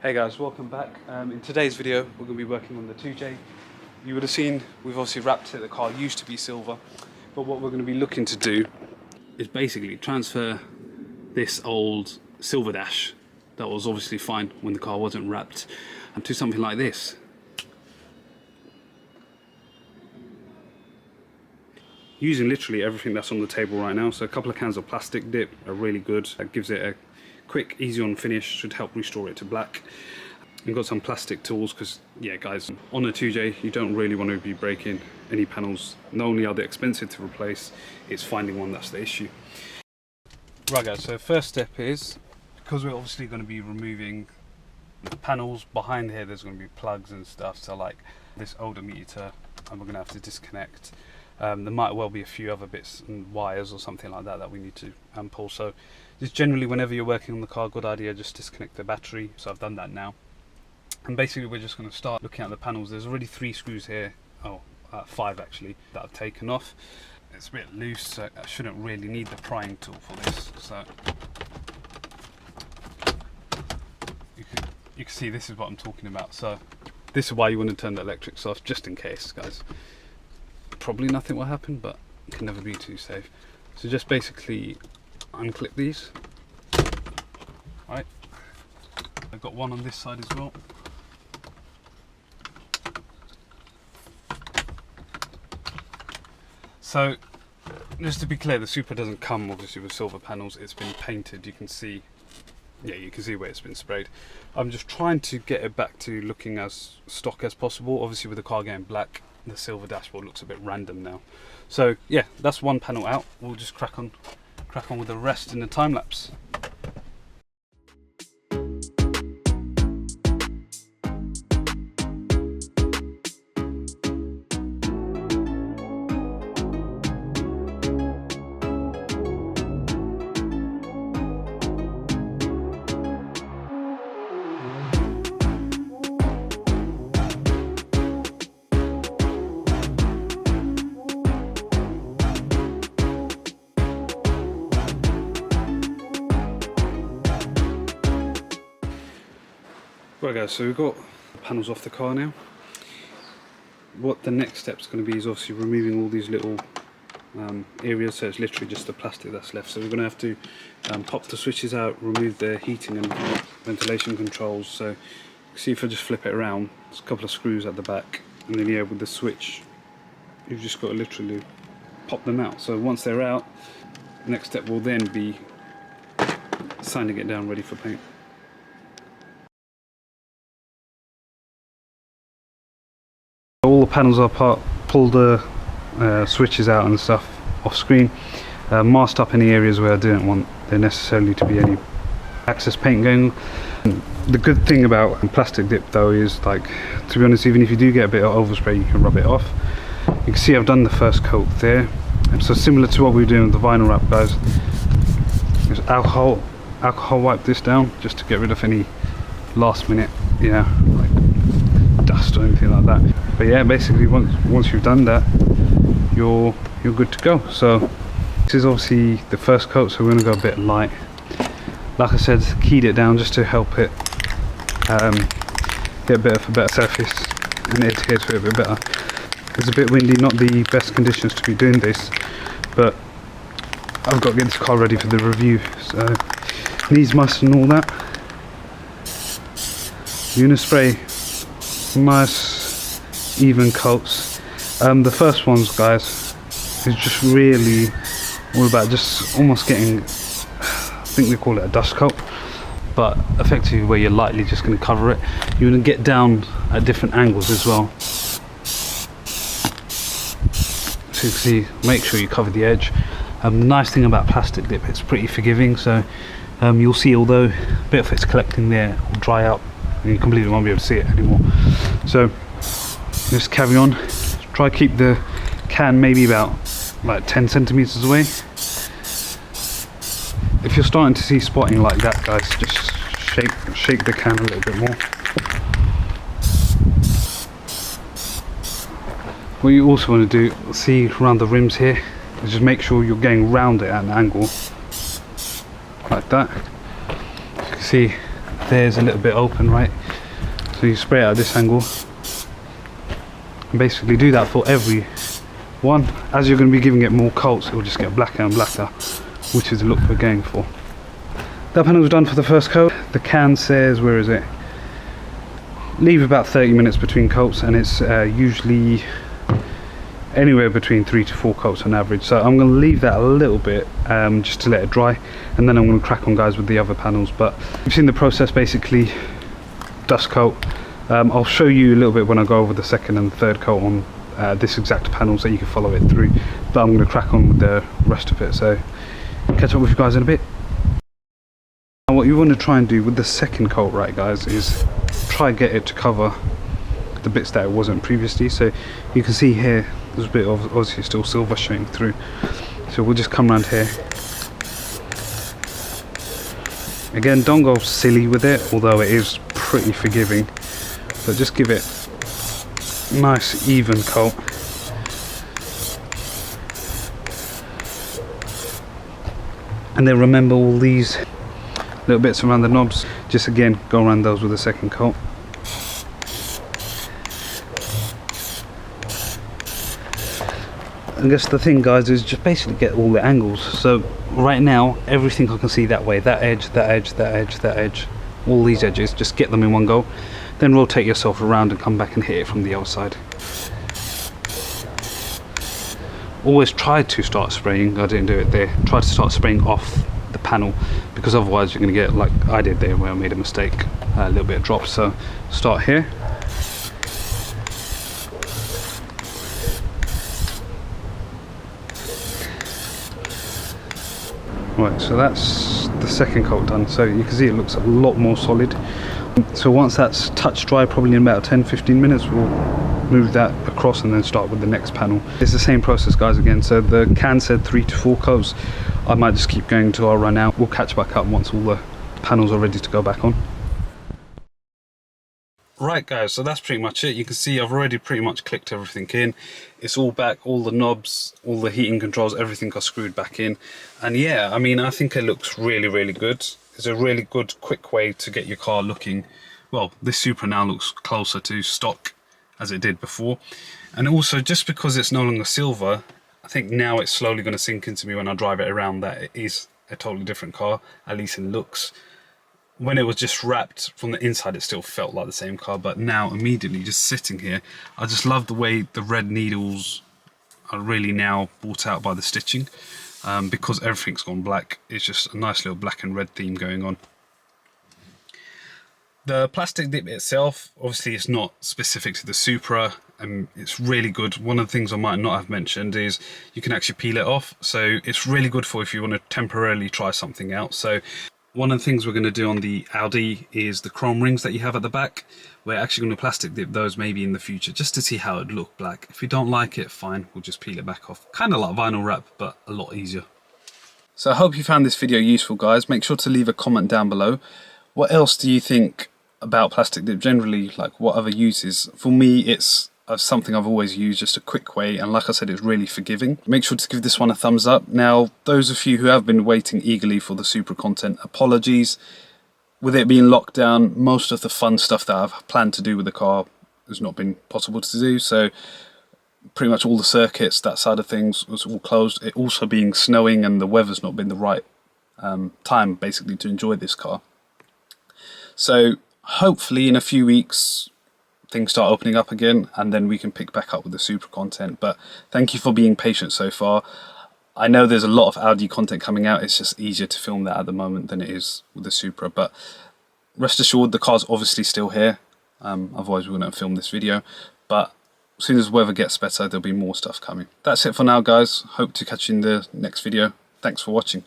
Hey guys, welcome back. In today's video we're going to be working on the 2J. You would have seen we've obviously wrapped it. The car used to be silver, but what we're going to be looking to do is basically transfer this old silver dash that was obviously fine when the car wasn't wrapped to something like this. Using literally everything that's on the table right now. So a couple of cans of plastic dip are really good. That gives it a quick, easy on finish, should help restore it to black. We've got some plastic tools because, yeah guys, on a 2J you don't really want to be breaking any panels. Not only are they expensive to replace, it's finding one that's the issue. Right guys, so first step is, because we're obviously going to be removing the panels behind here, there's going to be plugs and stuff, so like this odometer, and we're going to have to disconnect. There might well be a few other bits and wires or something like that that we need to pull. So just generally whenever you're working on the car, good idea just disconnect the battery. So I've done that now, and basically we're just going to start looking at the panels. There's already 3 screws here, 5 actually, that I've taken off. It's a bit loose, so I shouldn't really need the prying tool for this. So you can see this is what I'm talking about. So this is why you want to turn the electrics off, just in case, guys. Probably nothing will happen, but you can never be too safe. So just basically unclip these. Right, I've got one on this side as well. So just to be clear, the Supra doesn't come obviously with silver panels. It's been painted. You can see, yeah, you can see where it's been sprayed. I'm just trying to get it back to looking as stock as possible. Obviously with the car getting black, the silver dashboard looks a bit random now. So yeah, that's one panel out. We'll just crack on with the rest in the time lapse. Right guys, so we've got the panels off the car now. What the next step is going to be is obviously removing all these little areas, so it's literally just the plastic that's left. So we're going to have to pop the switches out, remove the heating and ventilation controls. So see, if I just flip it around, there's a couple of screws at the back, and then yeah, with the switch you've just got to literally pop them out. So once they're out, the next step will then be sanding it down ready for paint. All the panels are apart, pull the switches out and stuff off screen, masked up any areas where I didn't want there necessarily to be any access paint going on. The good thing about plastic dip though is, like, to be honest, even if you do get a bit of overspray, you can rub it off. You can see I've done the first coat there, so similar to what we were doing with the vinyl wrap, guys. Just alcohol wipe this down just to get rid of any last minute, like dust or anything like that. But yeah, basically once you've done that, you're good to go. So this is obviously the first coat, so we're going to go a bit light. Like I said, keyed it down just to help it get a bit of a better surface and adhere to it a bit better. It's a bit windy, not the best conditions to be doing this, but I've got to get this car ready for the review, so needs must and all that. You're going to spray nice even coats. The first ones, guys, is just really all about just almost getting, I think they call it a dust coat, but effectively where you're lightly just going to cover it. You're going to get down at different angles as well, so you can see, make sure you cover the edge. The nice thing about plastic dip, it's pretty forgiving, so you'll see, although a bit of it's collecting there, it will dry out and you completely won't be able to see it anymore. So just carry on, try to keep the can maybe about like 10 centimeters away. If you're starting to see spotting like that, guys, just shake the can a little bit more. What you also want to do, see around the rims here, is just make sure you're going round it at an angle like that. You can see there's a little bit open, right? So you spray it at this angle and basically do that for every one. As you're going to be giving it more coats, it will just get blacker and blacker, which is the look we're going for. That panel's done for the first coat. The can says, where is it? Leave about 30 minutes between coats, and it's usually anywhere between 3 to 4 coats on average. So I'm going to leave that a little bit just to let it dry, and then I'm going to crack on, guys, with the other panels. But you've seen the process, basically dust coat. I'll show you a little bit when I go over the second and third coat on this exact panel, so you can follow it through. But I'm going to crack on with the rest of it, so catch up with you guys in a bit. Now what you want to try and do with the second coat, right, guys, is try and get it to cover the bits that it wasn't previously. So you can see here there's a bit of obviously still silver showing through, so we'll just come around here. Again, don't go silly with it, although it is pretty forgiving, but just give it a nice even coat. And then remember all these little bits around the knobs, just again go around those with a second coat. I guess the thing, guys, is just basically get all the angles. So right now everything I can see that way, that edge, that edge, that edge, that edge, all these edges, just get them in one go, then rotate yourself around and come back and hit it from the other side. Always try to start spraying, I didn't do it there, try to start spraying off the panel, because otherwise you're going to get like I did there where I made a mistake, a little bit of drop. So start here, right, so that's the second coat done. So you can see it looks a lot more solid. So once that's touch dry, probably in about 10-15 minutes, we'll move that across and then start with the next panel. It's the same process, guys, again. So the can said 3 to 4 coats. I might just keep going until I run out. We'll catch back up once all the panels are ready to go back on. Right, guys, so that's pretty much it. You can see I've already pretty much clicked everything in. It's all back, all the knobs, all the heating controls, everything are screwed back in. And yeah, I mean, I think it looks really, really good. It's a really good, quick way to get your car looking, well, this Supra now looks closer to stock as it did before. And also, just because it's no longer silver, I think now it's slowly going to sink into me when I drive it around that it is a totally different car, at least in looks. When it was just wrapped from the inside, it still felt like the same car, but now immediately just sitting here, I just love the way the red needles are really now brought out by the stitching. Because everything's gone black, it's just a nice little black and red theme going on. The plastic dip itself, obviously it's not specific to the Supra, and it's really good. One of the things I might not have mentioned is you can actually peel it off, so it's really good for if you want to temporarily try something out. So one of the things we're going to do on the Audi is the chrome rings that you have at the back. We're actually going to plastic dip those maybe in the future, just to see how it'd look black. If we don't like it, fine, we'll just peel it back off. Kind of like vinyl wrap, but a lot easier. So I hope you found this video useful, guys. Make sure to leave a comment down below. What else do you think about plastic dip generally? Like, what other uses? For me, it's something I've always used, just a quick way, and like I said, it's really forgiving. Make sure to give this one a thumbs up. Now, those of you who have been waiting eagerly for the Supra content, apologies. With it being locked down, most of the fun stuff that I've planned to do with the car has not been possible to do, so pretty much all the circuits, that side of things, was all closed. It also being snowing and the weather's not been the right time basically to enjoy this car. So hopefully in a few weeks things start opening up again, and then we can pick back up with the Supra content. But thank you for being patient so far. I know there's a lot of Audi content coming out. It's just easier to film that at the moment than it is with the Supra. But rest assured, the car's obviously still here. Otherwise we wouldn't have filmed this video. But as soon as the weather gets better, there'll be more stuff coming. That's it for now, guys. Hope to catch you in the next video. Thanks for watching.